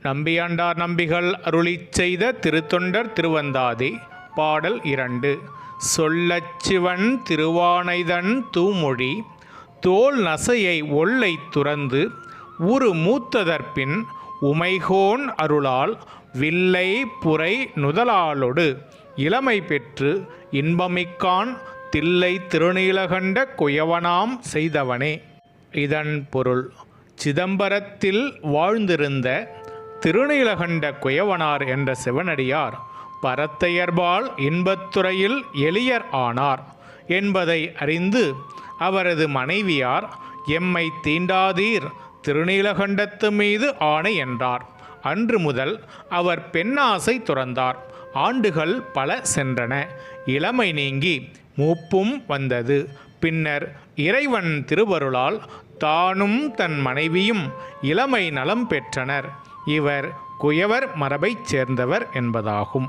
நம்பியாண்டார் நம்பிகள் அருளிச் செய்த திருத்தொண்டர் திருவந்தாதி. பாடல் 2. சொல்லச்சிவன் திருவானைதன் தூமொழி தோல் நசையை ஒல்லை துறந்து உரு மூத்ததற்பின் உமைகோன் அருளால் வில்லை புரை நுதலாலொடு இளமை பெற்று இன்பமிக்கான் தில்லை திருநீலகண்ட குயவனாம் செய்தவனே. இதன் பொருள், சிதம்பரத்தில் வாழ்ந்திருந்த திருநீலகண்ட குயவனார் என்ற சிவனடியார் பரத்தையர்பால் இன்பத்துறையில் எளியர் ஆனார் என்பதை அறிந்து அவரது மனைவியார் எம்மை தீண்டாதீர் திருநீலகண்டத்து மீது ஆணை என்றார். அன்று முதல் அவர் பெண்ணாசை துறந்தார். ஆண்டுகள் பல சென்றன. இளமை நீங்கி மூப்பும் வந்தது. பின்னர் இறைவன் திருவருளால் தானும் தன் மனைவியும் இளமை நலம் பெற்றனர். இவர் குயவர் மரபைச் சேர்ந்தவர் என்பதாகும்.